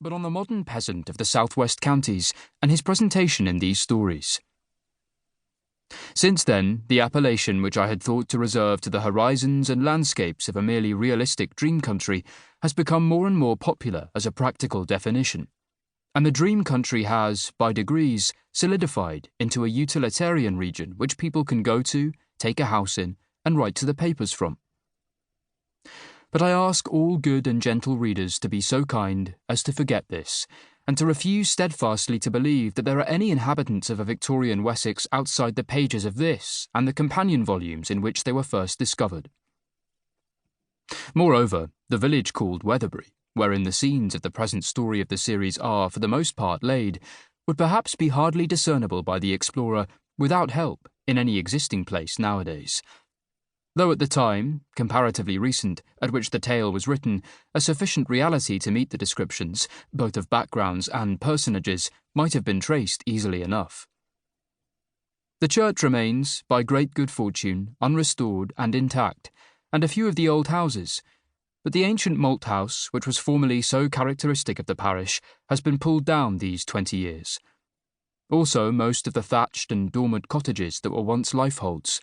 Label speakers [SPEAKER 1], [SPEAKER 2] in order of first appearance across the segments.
[SPEAKER 1] but on the modern peasant of the southwest counties and his presentation in these stories. Since then, the appellation which I had thought to reserve to the horizons and landscapes of a merely realistic dream country has become more and more popular as a practical definition, and the dream country has, by degrees, solidified into a utilitarian region which people can go to, take a house in, and write to the papers from. But I ask all good and gentle readers to be so kind as to forget this, and to refuse steadfastly to believe that there are any inhabitants of a Victorian Wessex outside the pages of this and the companion volumes in which they were first discovered. Moreover, the village called Weatherbury, wherein the scenes of the present story of the series are, for the most part, laid, would perhaps be hardly discernible by the explorer without help in any existing place nowadays. Though at the time, comparatively recent, at which the tale was written, a sufficient reality to meet the descriptions, both of backgrounds and personages, might have been traced easily enough. The church remains, by great good fortune, unrestored and intact, and a few of the old houses, but the ancient malt house, which was formerly so characteristic of the parish, has been pulled down these 20 years. Also most of the thatched and dormant cottages that were once lifeholds.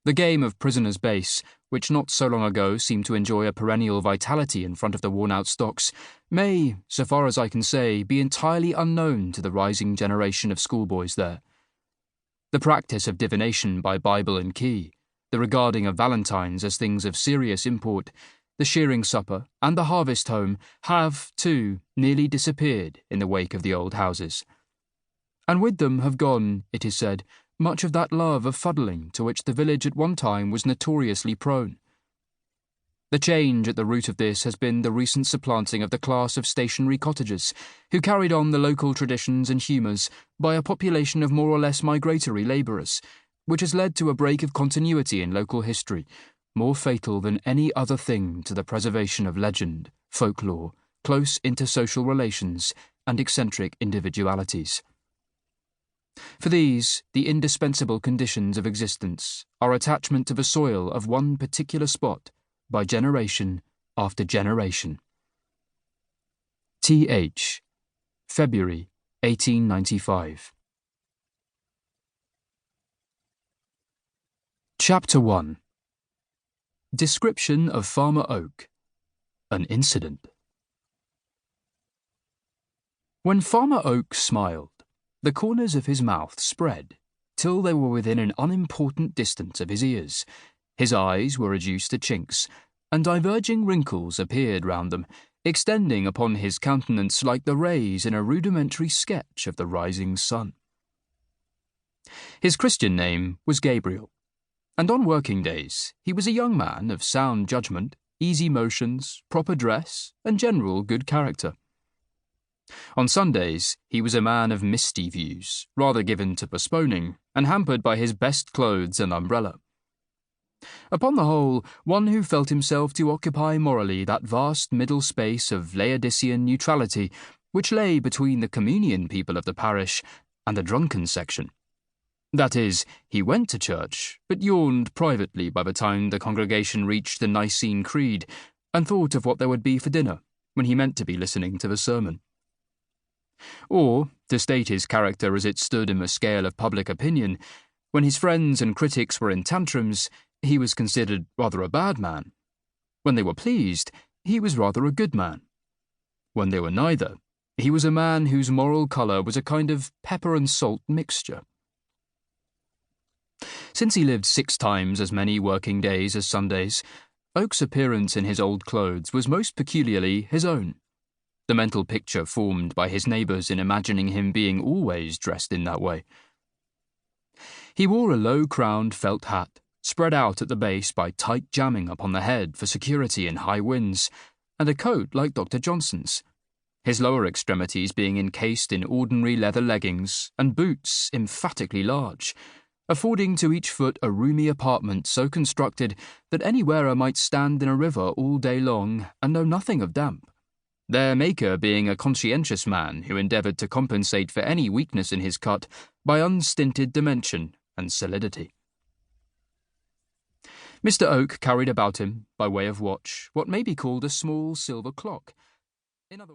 [SPEAKER 1] The game of prisoner's base, which not so long ago seemed to enjoy a perennial vitality in front of the worn-out stocks, may, so far as I can say, be entirely unknown to the rising generation of schoolboys there. The practice of divination by Bible and key, the regarding of valentines as things of serious import, the shearing supper, and the harvest home have, too, nearly disappeared in the wake of the old houses. And with them have gone, it is said, much of that love of fuddling to which the village at one time was notoriously prone. The change at the root of this has been the recent supplanting of the class of stationary cottagers, who carried on the local traditions and humours, by a population of more or less migratory labourers, which has led to a break of continuity in local history, more fatal than any other thing to the preservation of legend, folklore, close intersocial relations, and eccentric individualities. For these, the indispensable conditions of existence are attachment to the soil of one particular spot by generation after generation. T.H. February 1895. Chapter 1. Description of Farmer Oak. An incident. When Farmer Oak smiled, the corners of his mouth spread, till they were within an unimportant distance of his ears. His eyes were reduced to chinks, and diverging wrinkles appeared round them, extending upon his countenance like the rays in a rudimentary sketch of the rising sun. His Christian name was Gabriel, and on working days he was a young man of sound judgment, easy motions, proper dress, and general good character. On Sundays, he was a man of misty views, rather given to postponing, and hampered by his best clothes and umbrella. Upon the whole, one who felt himself to occupy morally that vast middle space of Laodicean neutrality which lay between the communion people of the parish and the drunken section. That is, he went to church, but yawned privately by the time the congregation reached the Nicene Creed, and thought of what there would be for dinner, when he meant to be listening to the sermon. Or, to state his character as it stood in the scale of public opinion, when his friends and critics were in tantrums, he was considered rather a bad man. When they were pleased, he was rather a good man. When they were neither, he was a man whose moral colour was a kind of pepper and salt mixture. Since he lived 6 times as many working days as Sundays, Oak's appearance in his old clothes was most peculiarly his own. The mental picture formed by his neighbours in imagining him being always dressed in that way. He wore a low-crowned felt hat, spread out at the base by tight jamming upon the head for security in high winds, and a coat like Dr. Johnson's, his lower extremities being encased in ordinary leather leggings and boots emphatically large, affording to each foot a roomy apartment so constructed that any wearer might stand in a river all day long and know nothing of damp, their maker being a conscientious man who endeavoured to compensate for any weakness in his cut by unstinted dimension and solidity. Mr. Oak carried about him, by way of watch, what may be called a small silver clock. In other words,